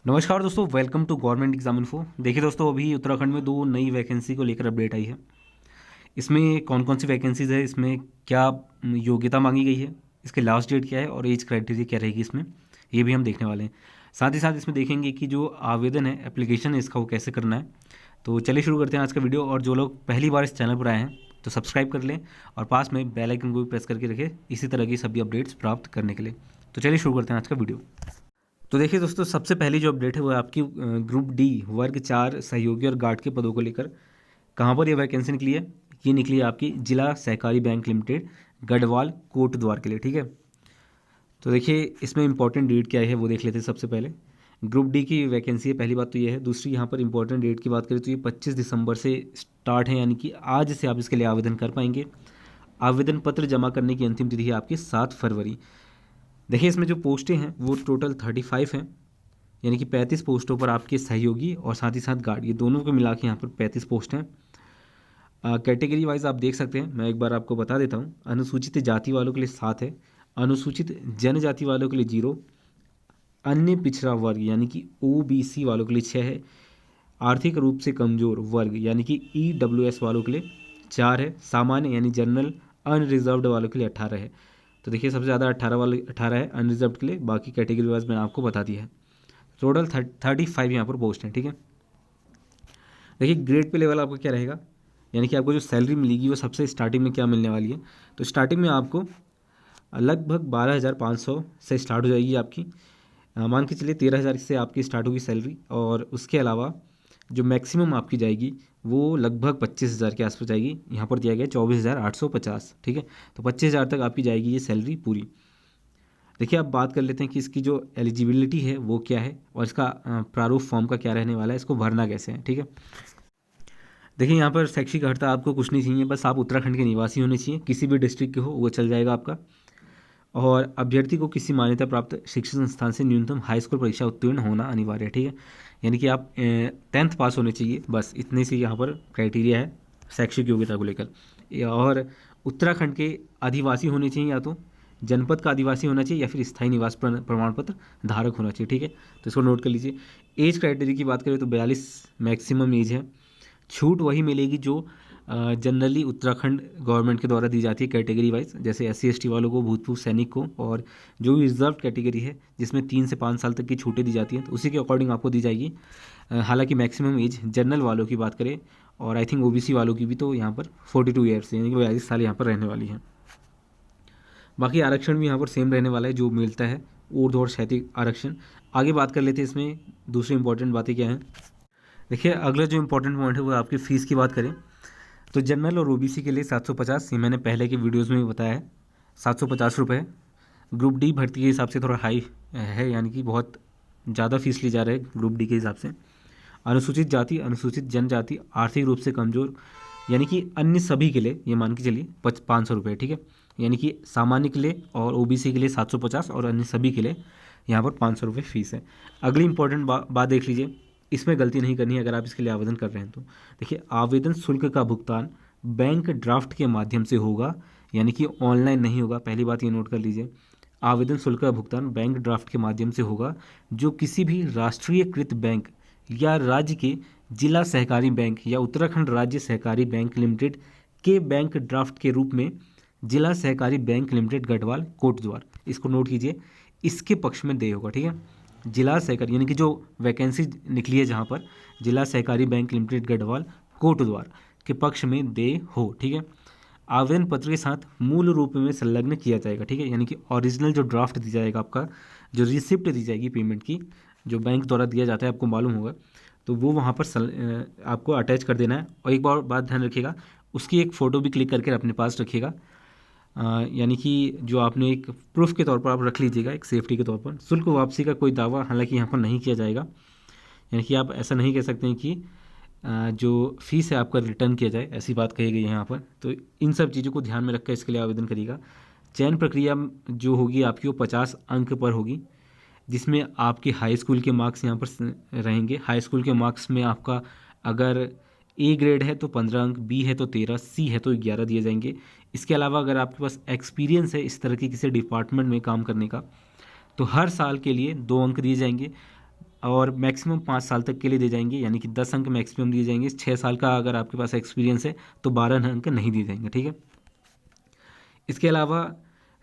नमस्कार दोस्तों, welcome to government exam info. देखिए दोस्तों, अभी उत्तराखंड में 2 नई वैकेंसी को लेकर अपडेट आई है। इसमें कौन कौन सी वैकेंसीज है, इसमें क्या योग्यता मांगी गई है, इसके लास्ट डेट क्या है और एज क्राइटेरिया क्या रहेगी इसमें, ये भी हम देखने वाले हैं। साथ ही साथ इसमें देखेंगे कि जो आवेदन है, एप्लीकेशन है, इसका वो कैसे करना है। तो चलिए शुरू करते हैं आज का वीडियो। और जो लोग पहली बार इस चैनल पर आए हैं तो सब्सक्राइब कर लें और पास में बेल आइकन को भी प्रेस करके रखें इसी तरह की सभी अपडेट्स प्राप्त करने के लिए। तो चलिए शुरू करते हैं आज का वीडियो। तो देखिए दोस्तों, सबसे पहली जो अपडेट है वो आपकी ग्रुप डी वर्ग 4 सहयोगी और गार्ड के पदों को लेकर कहाँ पर ये वैकेंसी निकली है। ये निकली है आपकी जिला सहकारी बैंक लिमिटेड गढ़वाल कोटद्वार के लिए। ठीक है, तो देखिए इसमें इंपॉर्टेंट डेट क्या है वो देख लेते हैं। सबसे पहले ग्रुप डी की वैकेंसी है, पहली बात तो ये है। दूसरी यहाँ पर इंपॉर्टेंट डेट की बात करें तो ये 25 दिसंबर से स्टार्ट है, यानी कि आज से आप इसके लिए आवेदन कर पाएंगे। आवेदन पत्र जमा करने की अंतिम तिथि है आपकी 7 फरवरी। देखिए इसमें जो पोस्टें हैं वो टोटल 35 हैं, यानी कि 35 पोस्टों पर आपके सहयोगी और साथ ही साथ गार्ड, ये दोनों को मिला के यहाँ पर 35 पोस्ट हैं। कैटेगरी वाइज आप देख सकते हैं, मैं एक बार आपको बता देता हूँ। अनुसूचित जाति वालों के लिए 7 है, अनुसूचित जनजाति वालों के लिए 0, अन्य पिछड़ा वर्ग यानी कि OBC वालों के लिए 6 है, आर्थिक रूप से कमजोर वर्ग यानी कि EWS वालों के लिए 4 है, सामान्य यानी जनरल अनरिजर्व्ड वालों के लिए 18 है। तो देखिए सबसे ज़्यादा 18 है अनरिजर्व के लिए, बाकी कैटेगरी वाइज मैंने आपको बता दिया है। टोटल 35 यहाँ पर पोस्ट हैं। ठीक है, देखिए ग्रेड पे लेवल आपका क्या रहेगा, यानी कि आपको जो सैलरी मिलेगी वो सबसे स्टार्टिंग में क्या मिलने वाली है। तो स्टार्टिंग में आपको लगभग 12,500 से स्टार्ट हो जाएगी आपकी। मान के चलिए 13,000 से आपकी स्टार्ट होगी सैलरी, और उसके अलावा जो मैक्सिमम आपकी जाएगी वो लगभग 25,000 के आसपास जाएगी। यहाँ पर दिया गया 24,850। ठीक है, तो 25,000 तक आपकी जाएगी ये सैलरी पूरी। देखिए अब बात कर लेते हैं कि इसकी जो एलिजिबिलिटी है वो क्या है और इसका प्रारूप फॉर्म का क्या रहने वाला है, इसको भरना कैसे है। ठीक है, देखिए यहाँ पर शैक्षिक अर्हता आपको कुछ नहीं चाहिए, बस आप उत्तराखंड के निवासी होने चाहिए, किसी भी डिस्ट्रिक्ट के हो वो चल जाएगा आपका। और अभ्यर्थी को किसी मान्यता प्राप्त शिक्षण संस्थान से न्यूनतम हाई स्कूल परीक्षा उत्तीर्ण होना अनिवार्य है। ठीक है, यानी कि आप 10th पास होने चाहिए, बस इतने से यहाँ पर क्राइटेरिया है शैक्षिक योग्यता को लेकर। और उत्तराखंड के आदिवासी होने चाहिए, या तो जनपद का आदिवासी होना चाहिए या फिर स्थायी निवास प्रमाण पत्र धारक होना चाहिए। ठीक है, तो इसको नोट कर लीजिए। एज क्राइटेरिया की बात करें तो 42 मैक्सिमम एज है। छूट वही मिलेगी जो जनरली उत्तराखंड गवर्नमेंट के द्वारा दी जाती है कैटेगरी वाइज, जैसे SC ST वालों को, भूतपूर्व सैनिक को, और जो भी रिजर्व कैटेगरी है जिसमें 3 से 5 साल तक की छूटें दी जाती हैं तो उसी के अकॉर्डिंग आपको दी जाएगी। हालांकि मैक्सिमम एज जनरल वालों की बात करें और आई थिंक OBC वालों की भी, तो यहाँ पर 42 ईयर्स यानी कि 42 साल यहाँ पर रहने वाली है। बाकी आरक्षण भी यहाँ पर सेम रहने वाला है जो मिलता है ऊर्ध्व और क्षैतिज आरक्षण। आगे बात कर लेते हैं इसमें दूसरी इंपॉर्टेंट बातें क्या हैं। देखिए अगला जो इंपॉर्टेंट पॉइंट है वो आपकी फ़ीस की बात करें तो जनरल और OBC के लिए 750, ये मैंने पहले के वीडियोस में भी बताया है, 750 रुपये। ग्रुप डी भर्ती के हिसाब से थोड़ा हाई है, यानी कि बहुत ज़्यादा फीस ली जा रहा है ग्रुप डी के हिसाब से। अनुसूचित जाति, अनुसूचित जनजाति, आर्थिक रूप से कमज़ोर यानी कि अन्य सभी के लिए ये मान के चलिए 500 रुपये। ठीक है, यानी कि सामान्य के लिए और OBC के लिए 750 और अन्य सभी के लिए यहाँ पर 500 रुपये फीस है। अगली इंपॉर्टेंट बात देख लीजिए, इसमें गलती नहीं करनी है अगर आप इसके लिए आवेदन कर रहे हैं तो। देखिए आवेदन शुल्क का भुगतान बैंक ड्राफ्ट के माध्यम से होगा, यानी कि ऑनलाइन नहीं होगा। पहली बात ये नोट कर लीजिए, आवेदन शुल्क का भुगतान बैंक ड्राफ्ट के माध्यम से होगा, जो किसी भी राष्ट्रीयकृत बैंक या राज्य के जिला सहकारी बैंक या उत्तराखंड राज्य सहकारी बैंक लिमिटेड के बैंक ड्राफ्ट के रूप में जिला सहकारी बैंक लिमिटेड गढ़वाल कोटद्वार, इसको नोट कीजिए, इसके पक्ष में देय होगा। ठीक है, जिला सहकारी यानी कि जो वैकेंसी निकली है जहाँ पर जिला सहकारी बैंक लिमिटेड गढ़वाल कोटद्वार के पक्ष में देय हो। ठीक है, आवेदन पत्र के साथ मूल रूप में संलग्न किया जाएगा। ठीक है, यानी कि ओरिजिनल जो ड्राफ्ट दी जाएगा, आपका जो रिसिप्ट दी जाएगी पेमेंट की, जो बैंक द्वारा दिया जाता है, आपको मालूम होगा, तो वो वहाँ पर आपको अटैच कर देना है। और एक बात ध्यान रखिएगा, उसकी एक फ़ोटो भी क्लिक करके अपने पास रखिएगा, यानी कि जो आपने एक प्रूफ के तौर पर आप रख लीजिएगा, एक सेफ्टी के तौर पर। शुल्क वापसी का कोई दावा हालांकि यहाँ पर नहीं किया जाएगा, यानी कि आप ऐसा नहीं कह सकते हैं कि जो फीस है आपका रिटर्न किया जाए, ऐसी बात कही गई है यहाँ पर। तो इन सब चीज़ों को ध्यान में रखकर इसके लिए आवेदन करिएगा। चयन प्रक्रिया जो होगी आपकी वो 50 अंक पर होगी, जिसमें आपके हाई स्कूल के मार्क्स यहाँ पर रहेंगे। हाई स्कूल के मार्क्स में आपका अगर A ग्रेड है तो 15 अंक, B है तो 13, C है तो 11 दिए जाएंगे। इसके अलावा अगर आपके पास एक्सपीरियंस है इस तरह की किसी डिपार्टमेंट में काम करने का तो हर साल के लिए 2 अंक दिए जाएंगे। और मैक्सिमम 5 साल तक के लिए दे जाएंगे, यानी कि 10 अंक मैक्सिमम दिए जाएंगे। 6 साल का अगर आपके पास एक्सपीरियंस है तो 12 अंक नहीं दिए जाएंगे, ठीक है। इसके अलावा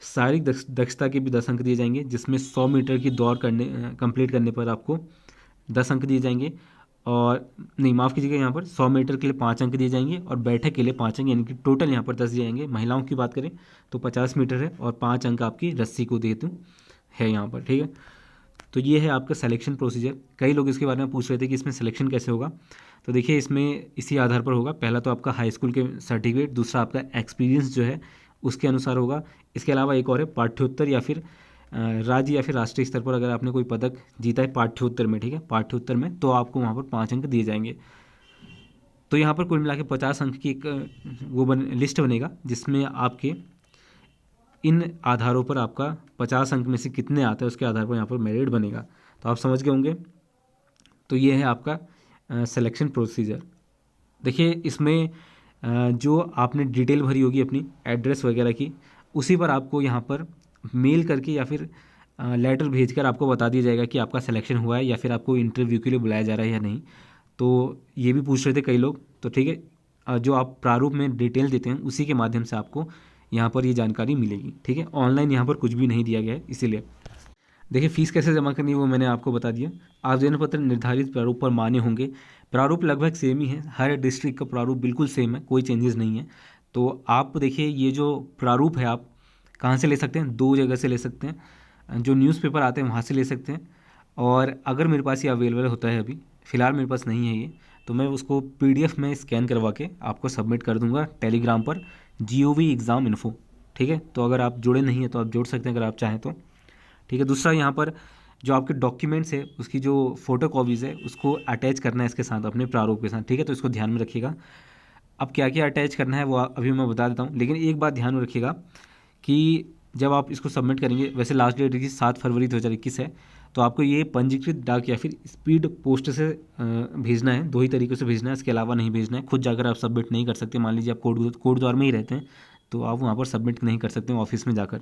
शारीरिक दक्षता के भी 10 अंक दिए जाएंगे, जिसमें 100 मीटर की दौड़ करने कंप्लीट करने पर आपको 10 अंक दिए जाएंगे। और नहीं, माफ़ कीजिएगा, यहाँ पर 100 मीटर के लिए 5 अंक दिए जाएंगे और बैठक के लिए 5 अंक, यानी कि टोटल यहाँ पर 10 दिए जाएंगे। महिलाओं की बात करें तो 50 मीटर है और 5 अंक आपकी रस्सी को देते है यहाँ पर, ठीक है। तो ये है आपका सिलेक्शन प्रोसीजर। कई लोग इसके बारे में पूछ रहे थे कि इसमें सिलेक्शन कैसे होगा। तो देखिए, इसमें इसी आधार पर होगा। पहला तो आपका हाई स्कूल के सर्टिफिकेट, दूसरा आपका एक्सपीरियंस जो है उसके अनुसार होगा। इसके अलावा एक और है पाठ्योत्तर या फिर राज्य या फिर राष्ट्रीय स्तर पर अगर आपने कोई पदक जीता है पाठ्योत्तर में, ठीक है, पाठ्योत्तर में, तो आपको वहाँ पर 5 अंक दिए जाएंगे। तो यहाँ पर कुल मिला के 50 अंक की एक लिस्ट बनेगा, जिसमें आपके इन आधारों पर आपका 50 अंक में से कितने आते हैं उसके आधार पर यहाँ पर मेरिट बनेगा। तो आप समझ गए होंगे। तो ये है आपका सिलेक्शन प्रोसीजर। देखिए, इसमें जो आपने डिटेल भरी होगी अपनी एड्रेस वगैरह की, उसी पर आपको यहाँ पर मेल करके या फिर लेटर भेजकर आपको बता दिया जाएगा कि आपका सिलेक्शन हुआ है या फिर आपको इंटरव्यू के लिए बुलाया जा रहा है या नहीं। तो ये भी पूछ रहे थे कई लोग। तो ठीक है, जो आप प्रारूप में डिटेल देते हैं उसी के माध्यम से आपको यहाँ पर ये जानकारी मिलेगी, ठीक है। ऑनलाइन यहाँ पर कुछ भी नहीं दिया गया है, इसीलिए। देखिए, फीस कैसे जमा करनी है वो मैंने आपको बता दिया। आवेदन पत्र निर्धारित प्रारूप पर मान्य होंगे। प्रारूप लगभग सेम ही है, हर डिस्ट्रिक्ट का प्रारूप बिल्कुल सेम है, कोई चेंजेस नहीं है। तो आप देखिए, ये जो प्रारूप है आप कहाँ से ले सकते हैं, 2 जगह से ले सकते हैं। जो न्यूज़पेपर आते हैं वहाँ से ले सकते हैं, और अगर मेरे पास ये अवेलेबल होता है, अभी फ़िलहाल मेरे पास नहीं है ये, तो मैं उसको PDF में स्कैन करवा के आपको सबमिट कर दूंगा टेलीग्राम पर, GOV एग्ज़ाम इन्फो, ठीक है। तो अगर आप जुड़े नहीं हैं तो आप जुड़ सकते हैं अगर आप चाहें तो, ठीक है। दूसरा, यहाँ पर जो आपके डॉक्यूमेंट्स है उसकी जो फ़ोटो कॉपीज़ है उसको अटैच करना है इसके साथ, अपने प्रारूप के साथ, ठीक है। तो इसको ध्यान में रखिएगा। अब क्या क्या अटैच करना है वो अभी मैं बता देता हूँ, लेकिन एक बात ध्यान में रखिएगा कि जब आप इसको सबमिट करेंगे, वैसे लास्ट डेट की 7 फरवरी 2021 है, तो आपको ये पंजीकृत डाक या फिर स्पीड पोस्ट से भेजना है। 2 ही तरीक़ों से भेजना है, इसके अलावा नहीं भेजना है। खुद जाकर आप सबमिट नहीं कर सकते। मान लीजिए आप कोट द्वार में ही रहते हैं तो आप वहाँ पर सबमिट नहीं कर सकते ऑफिस में जाकर।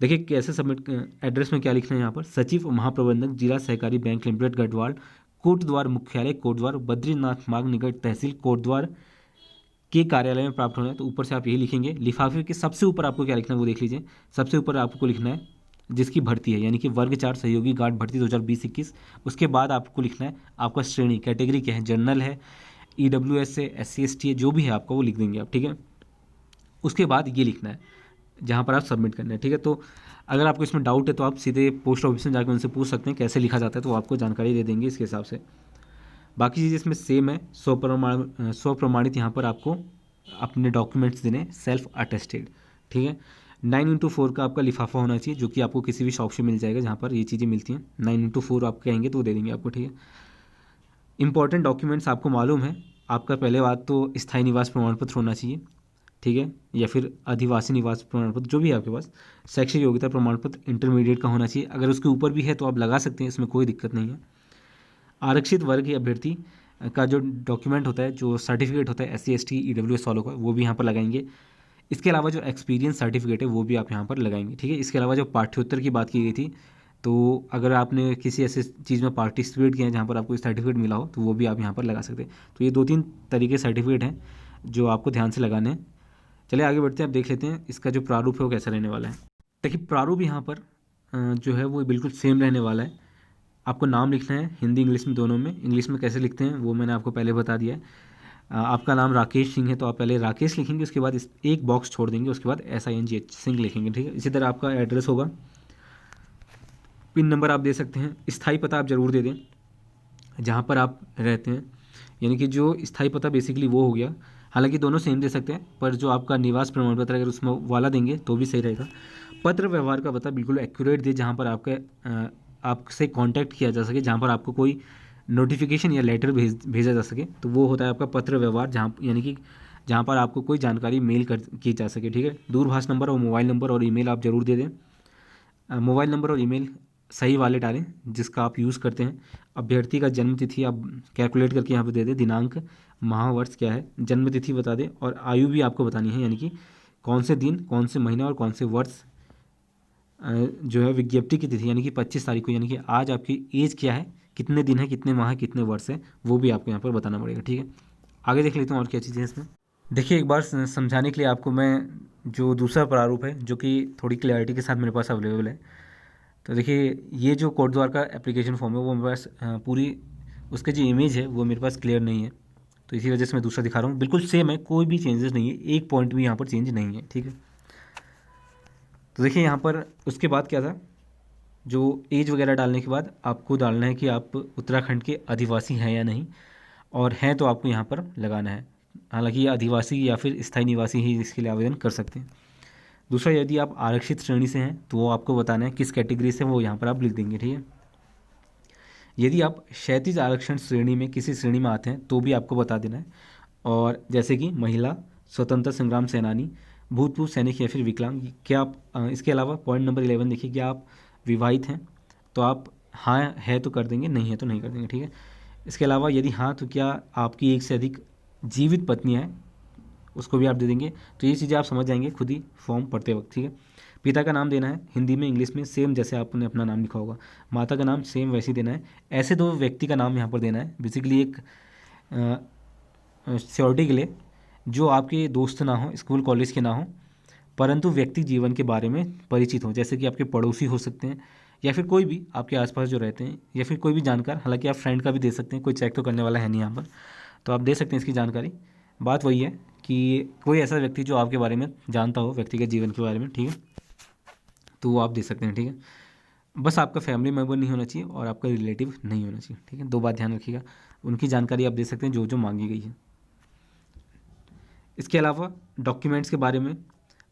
देखिए कैसे सबमिट, एड्रेस में क्या लिखना है यहाँ पर, सचिव महाप्रबंधक जिला सहकारी बैंक लिमिटेड गढ़वाल, कोटद्वार मुख्यालय कोटद्वार, बद्रीनाथ मार्ग निकट तहसील कोटद्वार के कार्यालय में प्राप्त होना है। तो ऊपर से आप यही लिखेंगे। लिफाफे के सबसे ऊपर आपको क्या लिखना है वो देख लीजिए। सबसे ऊपर आपको लिखना है जिसकी भर्ती है, यानी कि वर्ग 4 सहयोगी गार्ड भर्ती 2020-21। उसके बाद आपको लिखना है आपका श्रेणी, कैटेगरी क्या है, जनरल है, EWS है, SC ST है, जो भी है आपका वो लिख देंगे आप, ठीक है। उसके बाद ये लिखना है जहाँ पर आप सबमिट करना है, ठीक है। तो अगर आपको इसमें डाउट है तो आप सीधे पोस्ट ऑफिस में जाकर उनसे पूछ सकते हैं कैसे लिखा जाता है, तो वो आपको जानकारी दे देंगे इसके हिसाब से। बाकी चीज़ें इसमें सेम है। स्वप्रमाणित यहाँ पर आपको अपने डॉक्यूमेंट्स देने, सेल्फ अटेस्टेड, ठीक है। 9x4 का आपका लिफाफा होना चाहिए, जो कि आपको किसी भी शॉप से मिल जाएगा जहाँ पर ये चीज़ें मिलती हैं। 9x4 आप कहेंगे तो वो दे देंगे आपको, ठीक है। इंपॉर्टेंट डॉक्यूमेंट्स आपको मालूम है, आपका पहले बात तो स्थायी निवास प्रमाण पत्र होना चाहिए, ठीक है, या फिर आदिवासी निवास प्रमाण पत्र, जो भी है आपके पास। शैक्षिक योग्यता प्रमाण पत्र इंटरमीडिएट का होना चाहिए। अगर उसके ऊपर भी है तो आप लगा सकते हैं, इसमें कोई दिक्कत नहीं है। आरक्षित वर्ग के अभ्यर्थी का जो डॉक्यूमेंट होता है, जो सर्टिफिकेट होता है SC ST EWS वालों का, वो भी यहाँ पर लगाएंगे। इसके अलावा जो एक्सपीरियंस सर्टिफिकेट है वो भी आप यहाँ पर लगाएंगे, ठीक है। इसके अलावा जो पाठ्योत्तर की बात की गई थी, तो अगर आपने किसी ऐसे चीज़ में पार्टिसिपेट किया है जहाँ पर आपको सर्टिफिकेट मिला हो, तो वो भी आप यहाँ पर लगा सकते हैं। तो ये 2-3 तरीके सर्टिफिकेट हैं जो आपको ध्यान से लगाने हैं। चलिए आगे बढ़ते हैं, अब देख लेते हैं इसका जो प्रारूप है वो कैसा रहने वाला है। देखिए, प्रारूप यहाँ पर जो है वो बिल्कुल सेम रहने वाला है। आपको नाम लिखना है हिंदी इंग्लिश में, दोनों में। इंग्लिश में कैसे लिखते हैं वो मैंने आपको पहले बता दिया है। आपका नाम राकेश सिंह है तो आप पहले राकेश लिखेंगे, उसके बाद इस एक बॉक्स छोड़ देंगे, उसके बाद SINGH सिंह लिखेंगे, ठीक है। इसी तरह आपका एड्रेस होगा, पिन नंबर आप दे सकते हैं, स्थायी पता आप ज़रूर दे दें जहाँ पर आप रहते हैं, यानी कि जो स्थायी पता बेसिकली वो हो गया। हालांकि दोनों सेम दे सकते हैं, पर जो आपका निवास प्रमाण पत्र अगर उसमें वाला देंगे तो भी सही रहेगा। पत्र व्यवहार का पता बिल्कुल एक्यूरेट दे, जहाँ पर आपसे कांटेक्ट किया जा सके, जहाँ पर आपको कोई नोटिफिकेशन या लेटर भेजा जा सके, तो वो होता है आपका पत्र व्यवहार, जहाँ यानी कि जहाँ पर आपको कोई जानकारी मेल की जा सके, ठीक है। दूरभाष नंबर और मोबाइल नंबर और ईमेल आप ज़रूर दे दें। मोबाइल नंबर और ईमेल सही वाले डालें जिसका आप यूज़ करते हैं। अभ्यर्थी का जन्म तिथि आप कैलकुलेट करके यहाँ पर दे दें, दिनांक, माह, वर्ष क्या है, जन्म तिथि बता दें, और आयु भी आपको बतानी है, यानी कि कौन से दिन, कौन से महीने और कौन से वर्ष जो है विज्ञप्ति की तिथि, यानी कि 25 तारीख को, यानी कि आज आपकी एज क्या है कितने दिन है, कितने माह है, कितने वर्ष है, वो भी आपको यहाँ पर बताना पड़ेगा। ठीक है, आगे देख लेते हैं और क्या चीज़ें हैं इसमें। देखिए, एक बार समझाने के लिए आपको मैं जो दूसरा प्रारूप है जो कि थोड़ी क्लैरिटी के साथ मेरे पास अवेलेबल है, तो देखिए ये जो कोट द्वार का एप्लीकेशन फॉर्म है वो मेरे पास पूरी उसके जो इमेज है वो मेरे पास क्लियर नहीं है, तो इसी वजह से मैं दूसरा दिखा रहा हूँ। बिल्कुल सेम है, कोई भी चेंजेस नहीं है, एक पॉइंट भी यहाँ पर चेंज नहीं है। ठीक है, तो देखिए यहाँ पर उसके बाद क्या था, जो एज वगैरह डालने के बाद आपको डालना है कि आप उत्तराखंड के अधिवासी हैं या नहीं, और हैं तो आपको यहाँ पर लगाना है। हालांकि ये अधिवासी या फिर स्थायी निवासी ही इसके लिए आवेदन कर सकते हैं। दूसरा, यदि आप आरक्षित श्रेणी से हैं तो वो आपको बताना है किस कैटेगरी से, वो यहाँ पर आप लिख देंगे। ठीक है, यदि आप क्षैतिज आरक्षण श्रेणी में किसी श्रेणी में आते हैं तो भी आपको बता देना है, और जैसे कि महिला, स्वतंत्र संग्राम सेनानी, भूतपूर्व सैनिक या फिर विकलांग। क्या आप इसके अलावा पॉइंट नंबर 11 देखिए, क्या आप विवाहित हैं, तो आप हाँ है तो कर देंगे, नहीं है तो नहीं कर देंगे। ठीक है, इसके अलावा यदि हाँ तो क्या आपकी एक से अधिक जीवित पत्नी है, उसको भी आप दे देंगे। तो ये चीज़ें आप समझ जाएंगे खुद ही फॉर्म पढ़ते वक्त। ठीक है, पिता का नाम देना है हिंदी में, इंग्लिश में सेम जैसे आपने अपना नाम लिखा होगा। माता का नाम सेम वैसे ही देना है। ऐसे दो व्यक्ति का नाम यहाँ पर देना है, बेसिकली एक सिक्योरिटी के लिए, जो आपके दोस्त ना हो, स्कूल कॉलेज के ना हो, परंतु व्यक्ति जीवन के बारे में परिचित हो, जैसे कि आपके पड़ोसी हो सकते हैं या फिर कोई भी आपके आसपास जो रहते हैं, या फिर कोई भी जानकार। हालांकि आप फ्रेंड का भी दे सकते हैं, कोई चेक तो करने वाला है नहीं यहाँ पर, तो आप दे सकते हैं इसकी जानकारी। बात वही है कि कोई ऐसा व्यक्ति जो आपके बारे में जानता हो, व्यक्तिगत जीवन के बारे में। ठीक है, तो वो आप दे सकते हैं। ठीक है, बस आपका फैमिली मेम्बर नहीं होना चाहिए और आपका रिलेटिव नहीं होना चाहिए। ठीक है, दो बात ध्यान रखिएगा, उनकी जानकारी आप दे सकते हैं जो जो मांगी गई है। इसके अलावा डॉक्यूमेंट्स के बारे में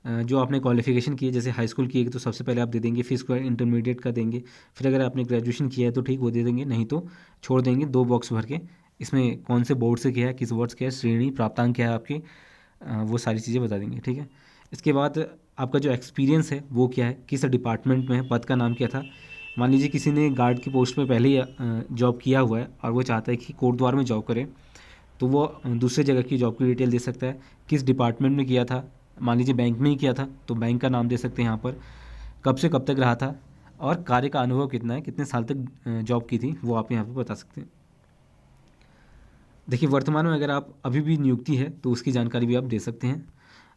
जो आपने क्वालिफिकेशन की है, जैसे हाई स्कूल की है तो सबसे पहले आप दे देंगे, फिर इसको इंटरमीडिएट का देंगे, फिर अगर आपने ग्रेजुएशन किया है तो ठीक वो दे देंगे, नहीं तो छोड़ देंगे। 2 बॉक्स भर के इसमें कौन से बोर्ड से किया है, किस बोर्ड से किया है, श्रेणी, प्राप्तांक क्या है आपके, वो सारी चीज़ें बता देंगे। ठीक है, इसके बाद आपका जो एक्सपीरियंस है वो क्या है, किस डिपार्टमेंट में है, पद का नाम क्या था। मान लीजिए किसी ने गार्ड की पोस्ट में पहले ही जॉब किया हुआ है और वो चाहता है कि कोटद्वार में जॉब करे, तो वो दूसरे जगह की जॉब की डिटेल दे सकता है। किस डिपार्टमेंट में किया था, मान लीजिए बैंक में ही किया था तो बैंक का नाम दे सकते हैं यहाँ पर, कब से कब तक रहा था, और कार्य का अनुभव कितना है, कितने साल तक जॉब की थी, वो आप यहाँ पर बता सकते हैं। देखिए, वर्तमान में अगर आप अभी भी नियुक्ति है तो उसकी जानकारी भी आप दे सकते हैं।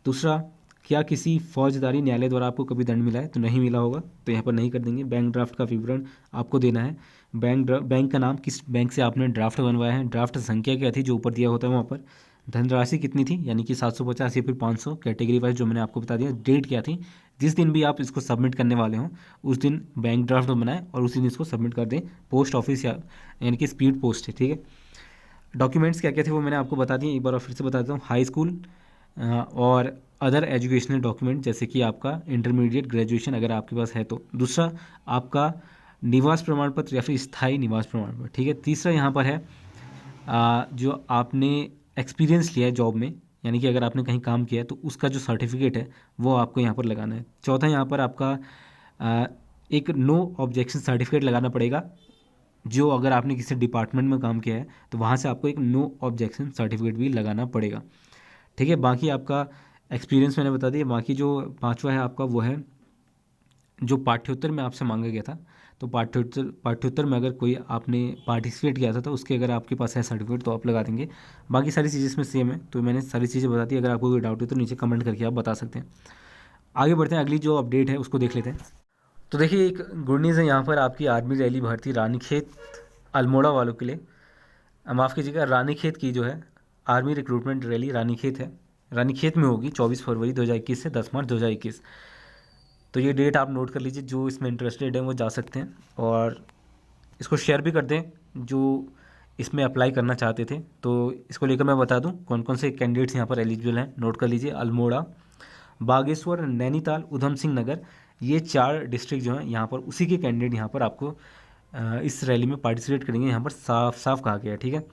दूसरा, क्या किसी फौजदारी न्यायालय द्वारा आपको कभी दंड मिला है, तो नहीं मिला होगा तो यहाँ पर नहीं कर देंगे। बैंक ड्राफ्ट का विवरण आपको देना है, बैंक का नाम, किस बैंक से आपने ड्राफ्ट बनवाया है, ड्राफ्ट संख्या क्या थी जो ऊपर दिया होता है वहाँ पर, धनराशि कितनी थी यानी कि 750 या फिर 500, कैटेगरी वाइज जो मैंने आपको बता दिया, डेट क्या थी, जिस दिन भी आप इसको सबमिट करने वाले हों उस दिन बैंक ड्राफ्ट बनाएं और उसी दिन इसको सबमिट कर दें पोस्ट ऑफिस या यानी कि स्पीड पोस्ट है। ठीक है, डॉक्यूमेंट्स क्या क्या थे वो मैंने आपको बता दिए, एक बार और फिर से बता देता हूँ। हाई स्कूल और अदर एजुकेशनल डॉक्यूमेंट, जैसे कि आपका इंटरमीडिएट, ग्रेजुएशन अगर आपके पास है तो। दूसरा, आपका निवास प्रमाण पत्र या फिर स्थायी निवास प्रमाण पत्र। ठीक है, तीसरा यहाँ पर है जो आपने एक्सपीरियंस लिया है जॉब में, यानी कि अगर आपने कहीं काम किया है तो उसका जो सर्टिफिकेट है वो आपको यहाँ पर लगाना है। चौथा, यहाँ पर आपका एक नो ऑब्जेक्शन सर्टिफिकेट लगाना पड़ेगा, जो अगर आपने किसी डिपार्टमेंट में काम किया है तो वहाँ से आपको एक नो ऑब्जेक्शन सर्टिफिकेट भी लगाना पड़ेगा। ठीक है, बाकी आपका एक्सपीरियंस मैंने बता दिया। बाकी जो पांचवा है आपका वो है जो पाठ्योत्तर में आपसे मांगा गया था, तो पाठ्योत्तर में अगर कोई आपने पार्टिसिपेट किया था तो उसके अगर आपके पास है सर्टिफिकेट तो आप लगा देंगे। बाकी सारी चीज़ें इसमें सेम है, तो मैंने सारी चीज़ें बता दी। अगर आपको कोई डाउट है तो नीचे कमेंट करके आप बता सकते हैं। आगे बढ़ते हैं, अगली जो अपडेट है उसको देख लेते हैं। तो देखिए, एक गुड न्यूज़ है यहाँ पर, आपकी आर्मी रैली भर्ती रानीखेत अल्मोड़ा वालों के लिए, माफ़ कीजिएगा, रानीखेत की जो है आर्मी रिक्रूटमेंट रैली रानीखेत है, रानीखेत में होगी 24 फरवरी 2021 से 10 मार्च 2021। तो ये डेट आप नोट कर लीजिए, जो इसमें इंटरेस्टेड हैं वो जा सकते हैं, और इसको शेयर भी कर दें जो इसमें अप्लाई करना चाहते थे। तो इसको लेकर मैं बता दूं कौन कौन से कैंडिडेट्स यहाँ पर एलिजिबल हैं, नोट कर लीजिए। अल्मोड़ा, बागेश्वर, नैनीताल, उधम सिंह नगर, ये 4 डिस्ट्रिक्ट जो हैं यहाँ पर, उसी के कैंडिडेट यहाँ पर आपको इस रैली में पार्टिसिपेट करेंगे, यहाँ पर साफ साफ कहा गया है। ठीक है,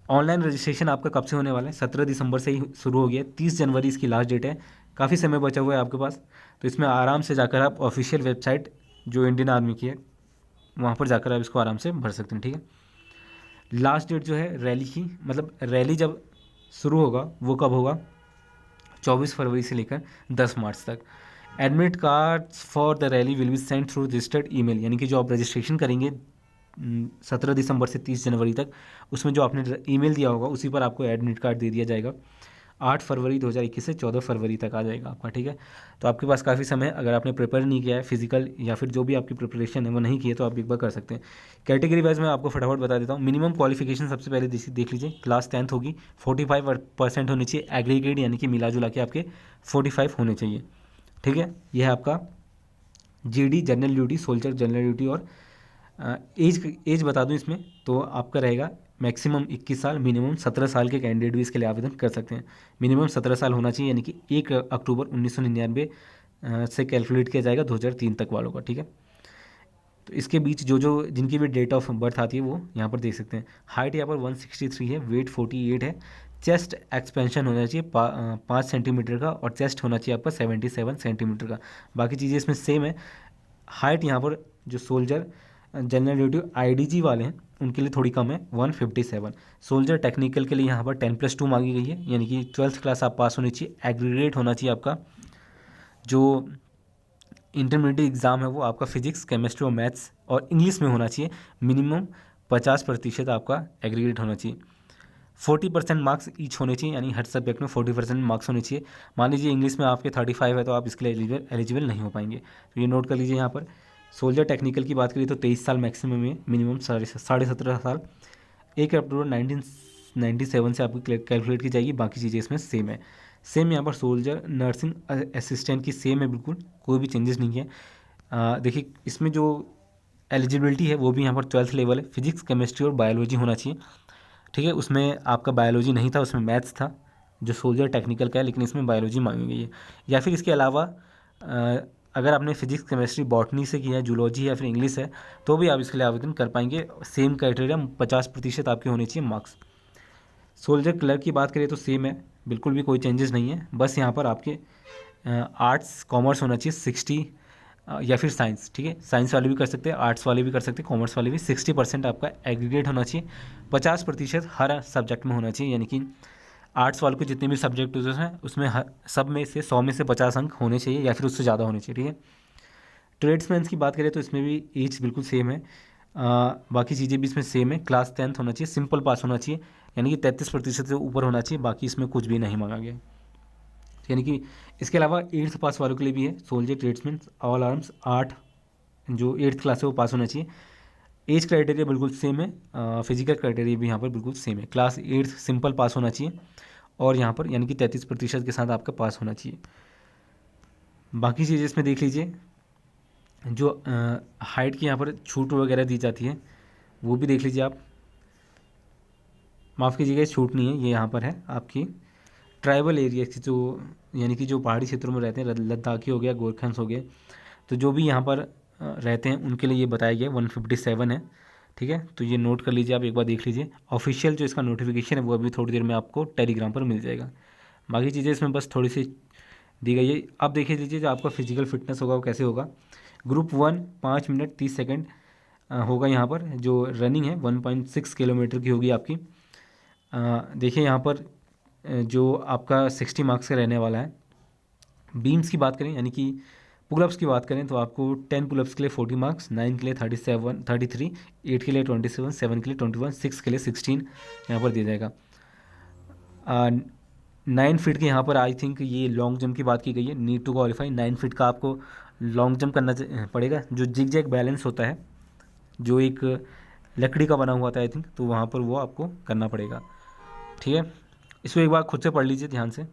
ऑनलाइन रजिस्ट्रेशन आपका कब से होने वाला है, 17 दिसंबर से ही शुरू हो गया, 30 जनवरी इसकी लास्ट डेट है, काफ़ी समय बचा हुआ है आपके पास। तो इसमें आराम से जाकर आप ऑफिशियल वेबसाइट जो इंडियन आर्मी की है वहाँ पर जाकर आप इसको आराम से भर सकते हैं। ठीक है, लास्ट डेट जो है रैली की, मतलब रैली जब शुरू होगा वो कब होगा, 24 फरवरी से लेकर 10 मार्च तक। Admit card for the rally will be send through registered email, यानी कि जो आप रजिस्ट्रेशन करेंगे 17 दिसंबर से 30 जनवरी तक, उसमें जो आपने ईमेल दिया होगा उसी पर आपको एडमिट कार्ड दे दिया जाएगा। 8 फरवरी 2021 से 14 फरवरी तक आ जाएगा आपका, ठीक है। तो आपके पास काफ़ी समय है। अगर आपने प्रिपेयर नहीं किया है फिजिकल या फिर जो भी आपकी प्रिपरेशन है वो नहीं की है तो आप एक बार कर सकते हैं। कैटेगरी वाइज मैं आपको फटाफट बता देता हूँ। मिनिमम क्वालिफिकेशन सबसे पहले देख लीजिए, क्लास 10th होगी, 45% होनी चाहिए एग्रीगेट, यानी कि मिला जुला के आपके 45 होने चाहिए, ठीक है। यह है आपका GD general duty, soldier general duty. और एज बता दूं इसमें तो आपका रहेगा मैक्सिमम 21 साल, मिनिमम 17 साल के कैंडिडेट भी इसके लिए आवेदन कर सकते हैं। मिनिमम 17 साल होना चाहिए, यानी कि 1 अक्टूबर 1999 से कैलकुलेट किया जाएगा 2003 तक वालों का, ठीक है। तो इसके बीच जो जिनकी भी डेट ऑफ बर्थ आती है वो यहाँ पर देख सकते हैं। हाइट यहाँ पर 163 है, वेट 48 है। चेस्ट एक्सपेंशन होना चाहिए 5 सेंटीमीटर का, और चेस्ट होना चाहिए आपका 77 सेंटीमीटर का। बाकी चीज़ें इसमें सेम है। हाइट यहाँ पर जो सोल्जर जनरल ड्यूटी आईडीजी वाले हैं उनके लिए थोड़ी कम है, 157। सोल्जर टेक्निकल के लिए यहाँ पर 10+2 मांगी गई है, यानी कि 12th क्लास आप पास होनी चाहिए। एग्रीगेट होना चाहिए आपका, जो इंटरमीडिएट एग्ज़ाम है वो आपका फिजिक्स, केमिस्ट्री और मैथ्स और इंग्लिश में होना चाहिए। मिनिमम 50% आपका एग्रीगेट होना चाहिए। 40% मार्क्स ईच होने चाहिए, यानी हर सब्जेक्ट में 40% मार्क्स होने चाहिए। मान लीजिए इंग्लिश में आपके 35 है तो आप इसके लिए एलिजिबल नहीं हो पाएंगे, तो ये नोट कर लीजिए। यहाँ पर सोल्जर टेक्निकल की बात करिए तो 23 साल मैक्सिमम है, मिनिमम 17.5 साल। 1 अक्टूबर 1997 से आपकी कैलकुलेट की जाएगी। बाकी चीज़ें इसमें सेम है। सेम यहाँ पर सोल्जर नर्सिंग असिस्टेंट की सेम है, बिल्कुल कोई भी चेंजेस नहीं है। देखिए इसमें जो एलिजिबिलिटी है वो भी यहाँ पर 12th लेवल है। फिजिक्स, केमिस्ट्री और बायोलॉजी होना चाहिए, ठीक है। उसमें आपका बायोलॉजी नहीं था, उसमें मैथ्स था जो सोल्जर टेक्निकल का है, लेकिन इसमें बायोलॉजी मांगी गई है। या फिर इसके अलावा अगर आपने फिजिक्स, केमिस्ट्री, बॉटनी से किया है, जूलॉजी या फिर इंग्लिश है, तो भी आप इसके लिए आवेदन कर पाएंगे। सेम क्राइटेरिया 50% आपके होने चाहिए मार्क्स। सोल्जर क्लर्क की बात करें तो सेम है, बिल्कुल भी कोई चेंजेस नहीं है। बस यहाँ पर आपके आर्ट्स कॉमर्स होना चाहिए 60 या फिर साइंस, ठीक है। साइंस वाले भी कर सकते हैं, आर्ट्स वाले भी कर सकते हैं, कॉमर्स वाले भी। 60% आपका एग्रीगेट होना चाहिए। 50% हर सब्जेक्ट में होना चाहिए, यानी कि आर्ट्स वालों के जितने भी सब्जेक्ट हैं उसमें सब में से 100 में से 50 अंक होने चाहिए या फिर उससे ज़्यादा होने चाहिए, ठीक है। ट्रेड्समैन की बात करें तो इसमें भी एज बिल्कुल सेम है। बाकी चीज़ें भी इसमें सेम है। क्लास 10th होना चाहिए, सिंपल पास होना चाहिए, यानी कि 33% से ऊपर होना चाहिए। बाकी इसमें कुछ भी नहीं मांगा गया, यानी कि इसके अलावा 8th पास वालों के लिए भी है। सोल्जर, ट्रेड्समैन, ऑल आर्म्स 8 जो 8th क्लास है वो पास होना चाहिए। एज क्राइटेरिया बिल्कुल सेम है। फिजिकल क्राइटेरिया भी यहाँ पर बिल्कुल सेम है। क्लास 8th सिंपल पास होना चाहिए, और यहाँ पर यानी कि 33% के साथ आपका पास होना चाहिए। बाकी चीज़ें इसमें देख लीजिए, जो हाइट की यहाँ पर छूट वगैरह दी जाती है वो भी देख लीजिए आप। माफ़ कीजिएगा, छूट नहीं है, ये यहाँ पर है आपकी ट्राइबल एरिया की, जो यानी कि जो पहाड़ी क्षेत्रों में रहते हैं, लद्दाखी हो गया, गोरखंस हो गए, तो जो भी यहाँ पर रहते हैं उनके लिए ये बताया गया 157 है, ठीक है। तो ये नोट कर लीजिए, आप एक बार देख लीजिए। ऑफिशियल जो इसका नोटिफिकेशन है वो अभी थोड़ी देर में आपको टेलीग्राम पर मिल जाएगा। बाकी चीज़ें इसमें बस थोड़ी सी दी गई है। अब देख लीजिए जो आपका फिजिकल फिटनेस होगा वो कैसे होगा। ग्रुप 1 5 मिनट 30 सेकेंड होगा यहाँ पर। जो रनिंग है 1.6 किलोमीटर की होगी आपकी। देखिए यहाँ पर जो आपका 60 मार्क्स का रहने वाला है। बीम्स की बात करें, यानी कि पुलअप्स की बात करें तो आपको 10 पुलअप्स के लिए 40 मार्क्स, 9 के लिए 33, 8 के लिए 27, 7 के लिए 21, 6 के लिए 16 यहाँ पर दिया जाएगा। 9 फीट के यहाँ पर आई थिंक ये लॉन्ग जंप की बात की गई है। नीड टू क्वालिफाई 9 फीट का आपको लॉन्ग जंप करना पड़ेगा। जो जिग जैग बैलेंस होता है, जो एक लकड़ी का बना हुआ था आई थिंक, तो वहाँ पर वो आपको करना पड़ेगा, ठीक है। इसको एक बार खुद से पढ़ लीजिए ध्यान से।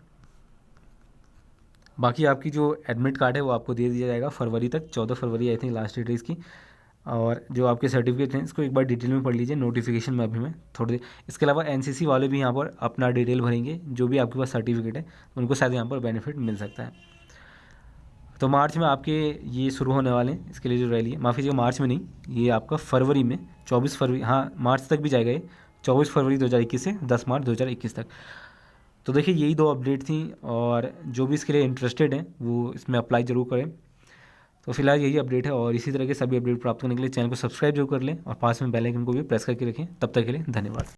बाकी आपकी जो एडमिट कार्ड है वो आपको दे दिया जाएगा फरवरी तक, 14 फरवरी आई थिंक लास्ट डेट है इसकी। और जो आपके सर्टिफिकेट हैं इसको एक बार डिटेल में पढ़ लीजिए, नोटिफिकेशन में अभी मैं थोड़ी देर। इसके अलावा एनसीसी वाले भी यहाँ पर अपना डिटेल भरेंगे, जो भी आपके पास सर्टिफिकेट है उनको शायद यहाँ पर बेनिफिट मिल सकता है। तो मार्च में आपके ये शुरू होने वाले हैं, इसके लिए जो रैली है, माफ़ी कीजिएगा मार्च में नहीं, ये आपका फरवरी में 24 फरवरी, हाँ मार्च तक भी जाएगा ये, 24 फरवरी 2021 से 10 मार्च 2021 तक। तो देखिए यही 2 अपडेट थी, और जो भी इसके लिए इंटरेस्टेड हैं वो इसमें अप्लाई ज़रूर करें। तो फिलहाल यही अपडेट है, और इसी तरह के सभी अपडेट प्राप्त करने के लिए चैनल को सब्सक्राइब जरूर कर लें और पास में बेल आइकन को भी प्रेस करके रखें। तब तक के लिए धन्यवाद।